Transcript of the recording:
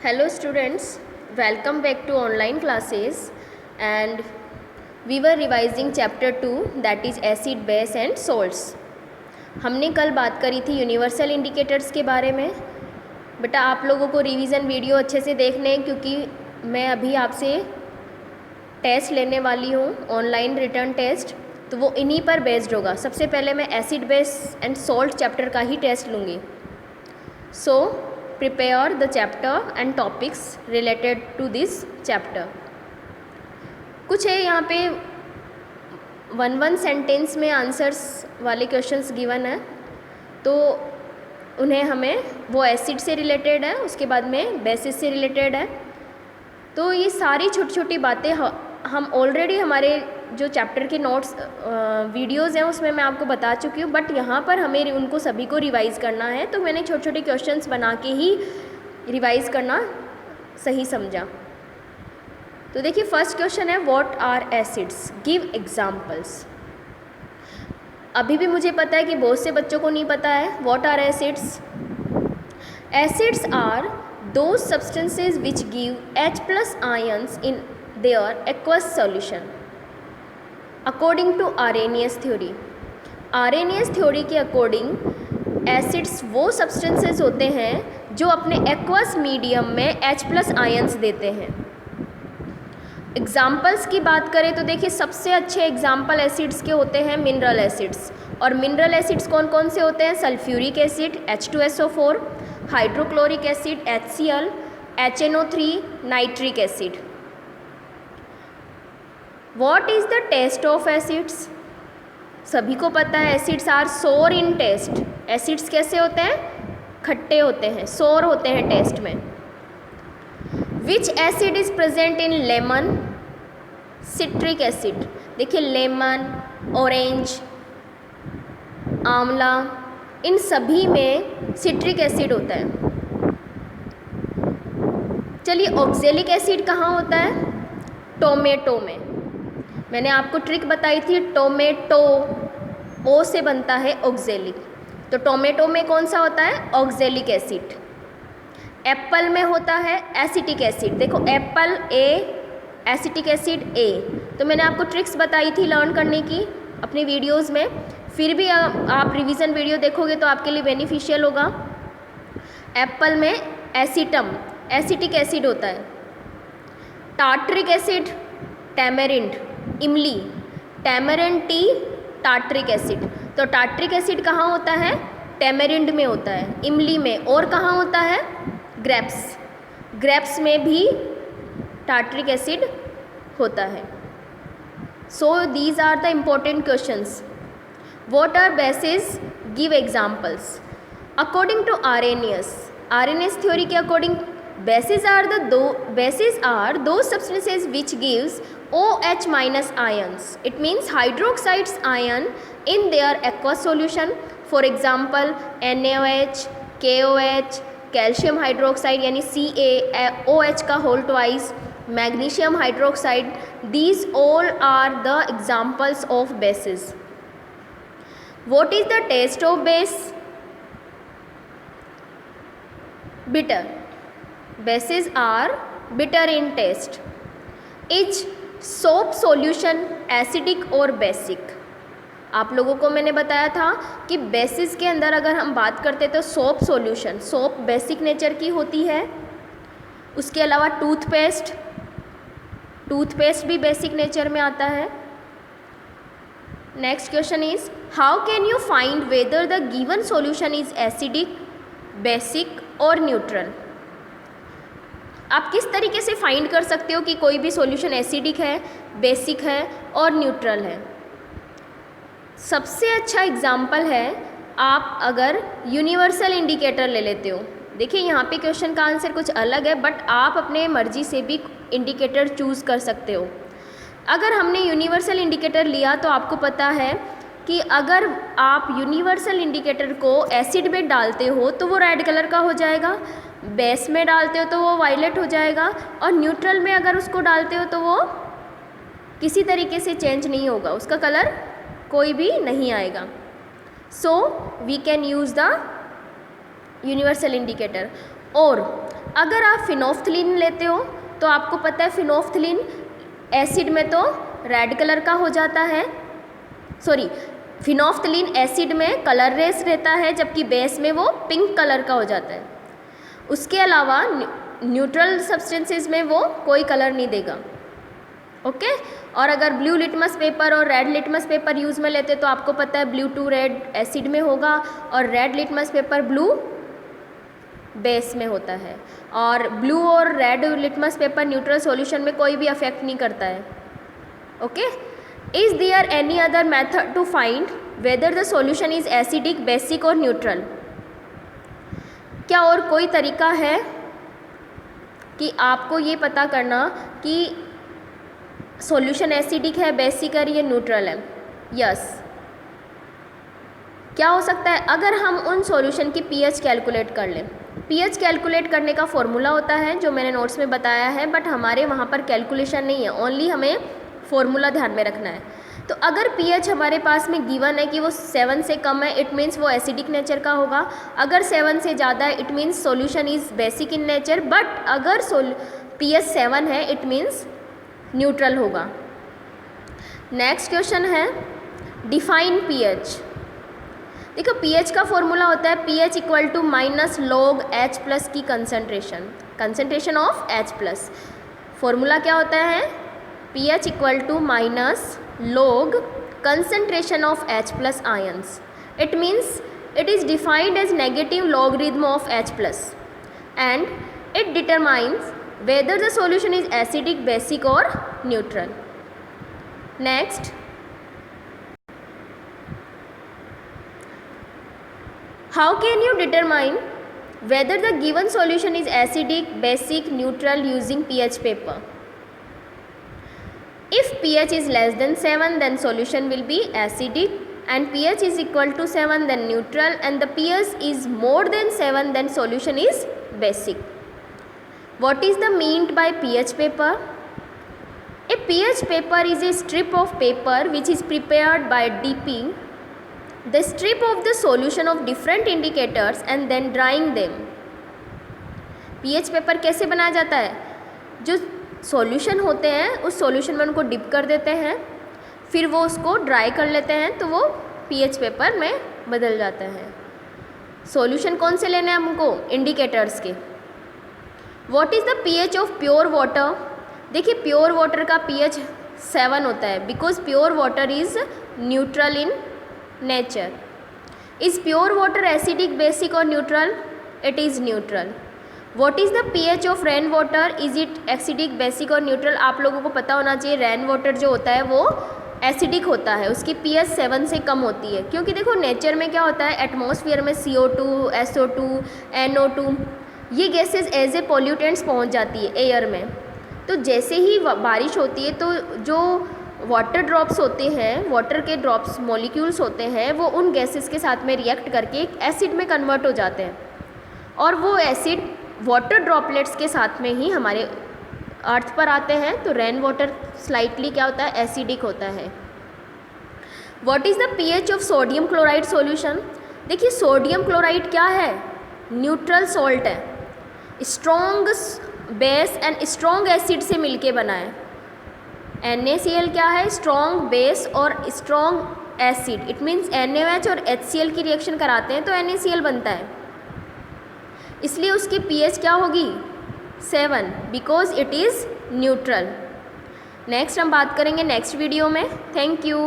Hello students, welcome back to online classes and we were revising chapter 2 that is acid, base and salts. हमने कल बात करी थी universal indicators के बारे में। बेटा आप लोगों को रिवीजन वीडियो अच्छे से देखने हैं क्योंकि मैं अभी आपसे टेस्ट लेने वाली हूँ, ऑनलाइन रिटर्न टेस्ट, तो वो इन्हीं पर बेस्ड होगा। सबसे पहले मैं acid, base and salt chapter का ही टेस्ट लूँगी। सो prepare the chapter and topics related to this chapter। कुछ है यहाँ पे वन सेंटेंस में आंसर्स वाले क्वेश्चंस गिवन है, तो उन्हें हमें वो एसिड से रिलेटेड है, उसके बाद में बेसिस से रिलेटेड है। तो ये सारी छोटी छोटी बातें हम ऑलरेडी हमारे जो चैप्टर के नोट्स वीडियोज़ हैं उसमें मैं आपको बता चुकी हूँ, बट यहाँ पर हमें उनको सभी को रिवाइज़ करना है, तो मैंने छोटे छोटे क्वेश्चंस बना के ही रिवाइज़ करना सही समझा। तो देखिए फर्स्ट क्वेश्चन है what are acids, give examples. अभी भी मुझे पता है कि बहुत से बच्चों को नहीं पता है what are acids. Acids are those substances which give H+ ions in their aqueous solution according to Arrhenius theory. Arrhenius theory के अकॉर्डिंग एसिड्स वो सब्सटेंसेस होते हैं जो अपने एक्वस मीडियम में H+ आयंस देते हैं। एग्जाम्पल्स की बात करें तो देखिए सबसे अच्छे एग्जाम्पल एसिड्स के होते हैं मिनरल एसिड्स। और मिनरल एसिड्स कौन कौन से होते हैं? Sulphuric acid H2SO4, hydrochloric acid HCl, HNO3, nitric acid. What is the taste of acids? सभी को पता है एसिड्स आर सोर इन टेस्ट। एसिड्स कैसे होते हैं? खट्टे होते हैं, सोर होते हैं टेस्ट में। विच acid is present in lemon? Citric acid. देखिए लेमन, ऑरेंज, आंवला, इन सभी में सिट्रिक एसिड होता है। चलिए ऑक्जेलिक एसिड कहाँ होता है? टोमेटो में। मैंने आपको ट्रिक बताई थी, टोमेटो ओ से बनता है ऑक्जेलिक, तो टोमेटो में कौन सा होता है? Oxalic acid. एप्पल में होता है एसिटिक एसिड। देखो Apple A, acetic acid A. तो मैंने आपको ट्रिक्स बताई थी लर्न करने की अपनी वीडियोस में, फिर भी आप रिवीजन वीडियो देखोगे तो आपके लिए बेनिफिशियल होगा। एप्पल में एसिटम, एसिटिक एसिड होता है। टार्ट्रिक एसिड टैमरिंड, इमली, टैमरिंड टी, टार्ट्रिक एसिड। तो टार्ट्रिक एसिड कहाँ होता है? टैमरिंड में होता है, इमली में। और कहाँ होता है? ग्रेप्स, ग्रेप्स में भी टार्ट्रिक एसिड होता है। So these are the important questions. What are bases, give examples. According to Arrhenius, Arrhenius theory के according bases are those substances which gives OH- ions. It means hydroxides ion in their aqueous solution. For example NaOH, KOH, calcium hydroxide यानी CaOH का whole twice, magnesium hydroxide, these all are the examples of bases. What is the taste of base? Bitter. Bases are bitter in taste. Is soap solution acidic और basic? आप लोगों को मैंने बताया था कि बेसिस के अंदर अगर हम बात करते तो soap solution, soap basic nature की होती है। उसके अलावा टूथपेस्ट, टूथपेस्ट भी बेसिक नेचर में आता है। Next question is how can you find whether the given solution is acidic, basic और न्यूट्रल? आप किस तरीके से फाइंड कर सकते हो कि कोई भी सॉल्यूशन एसिडिक है, बेसिक है और न्यूट्रल है? सबसे अच्छा एग्जाम्पल है आप अगर यूनिवर्सल इंडिकेटर ले लेते हो। देखिए यहाँ पे क्वेश्चन का आंसर कुछ अलग है, बट आप अपने मर्जी से भी इंडिकेटर चूज़ कर सकते हो। अगर हमने यूनिवर्सल इंडिकेटर लिया तो आपको पता है कि अगर आप यूनिवर्सल इंडिकेटर को एसिड में डालते हो तो वो रेड कलर का हो जाएगा, बेस में डालते हो तो वो वायलेट हो जाएगा, और न्यूट्रल में अगर उसको डालते हो तो वो किसी तरीके से चेंज नहीं होगा, उसका कलर कोई भी नहीं आएगा। So we can use the universal indicator. और अगर आप फिनोफ्थलीन लेते हो तो आपको पता है फिनोफ्थलीन एसिड में तो रेड कलर का हो जाता है, सॉरी फिनोफ्थलीन एसिड में कलरलेस रहता है जबकि बेस में वो पिंक कलर का हो जाता है। उसके अलावा न्यूट्रल सब्सटेंसेस में वो कोई कलर नहीं देगा। ओके और अगर ब्लू लिटमस पेपर और रेड लिटमस पेपर यूज़ में लेते तो आपको पता है ब्लू टू रेड एसिड में होगा और red litmus paper blue base में होता है। और ब्लू और red litmus paper neutral solution में कोई भी अफेक्ट नहीं करता है। Okay is there any other method to find whether the solution is acidic, basic और न्यूट्रल? क्या और कोई तरीका है कि आपको ये पता करना कि सॉल्यूशन एसिडिक है, बेसिक है या न्यूट्रल है? यस क्या हो सकता है? अगर हम उन सॉल्यूशन की पीएच कैलकुलेट कर लें। पीएच कैलकुलेट करने का फॉर्मूला होता है जो मैंने नोट्स में बताया है, बट हमारे वहाँ पर कैलकुलेशन नहीं है, ओनली हमें फॉर्मूला ध्यान में रखना है। तो अगर पीएच हमारे पास में गिवन है कि वो 7 से कम है, इट मीन्स वो एसिडिक नेचर का होगा। अगर 7 से ज़्यादा है, it means solution is basic in nature. But अगर पीएच 7 है, इट मीन्स न्यूट्रल होगा। नेक्स्ट क्वेश्चन है डिफाइन पीएच। देखो पीएच का फॉर्मूला होता है pH equal to minus log H plus की concentration of H plus. Formula क्या होता है? PH equal to minus log concentration of H plus ions. It means it is defined as negative logarithm of H plus and it determines whether the solution is acidic, basic or neutral. Next, how can you determine whether the given solution is acidic, basic, neutral using pH paper? If pH is less than 7 then solution will be acidic and pH is equal to 7 then neutral and the pH is more than 7 then solution is basic. What is the meant by pH paper? A pH paper is a strip of paper which is prepared by dipping the strip of the solution of different indicators and then drying them. pH paper कैसे बनाया जाता है? जो solution होते हैं उस solution में उनको डिप कर देते हैं, फिर वो उसको ड्राई कर लेते हैं तो वो पीएच पेपर में बदल जाता है। सॉल्यूशन कौन से लेने हैं हमको? इंडिकेटर्स के। What is the pH of pure water? देखिए प्योर वाटर का पीएच 7 होता है because pure water is neutral in nature. Is pure water acidic, basic और neutral? It is neutral. What is the pH of rain water? Is it acidic, basic और neutral? आप लोगों को पता होना चाहिए रेन वाटर जो होता है वो एसिडिक होता है, उसकी पीएच 7 से कम होती है। क्योंकि देखो नेचर में क्या होता है, एटमॉस्फेयर में CO2, SO2, NO2 ये गैसेस एज ए पॉल्यूटेंट्स पहुंच जाती है एयर में। तो जैसे ही बारिश होती है तो जो वाटर ड्रॉप्स होते हैं, वाटर के ड्रॉप्स मॉलिक्यूल्स होते हैं, वो उन गैसेस के साथ में रिएक्ट करके एक एसिड में कन्वर्ट हो जाते हैं और वो एसिड वाटर ड्रॉपलेट्स के साथ में ही हमारे अर्थ पर आते हैं। तो रेन वाटर स्लाइटली क्या होता है? एसिडिक होता है। What is the pH of sodium chloride solution? देखिए सोडियम क्लोराइड क्या है? न्यूट्रल सॉल्ट है, strong base and strong acid से मिलके बना है। NaCl क्या है? स्ट्रॉन्ग बेस और strong acid. It means NaOH और HCl की रिएक्शन कराते हैं तो NaCl बनता है, इसलिए उसकी पीएच क्या होगी? 7 because it is neutral. Next हम बात करेंगे नेक्स्ट वीडियो में। Thank you.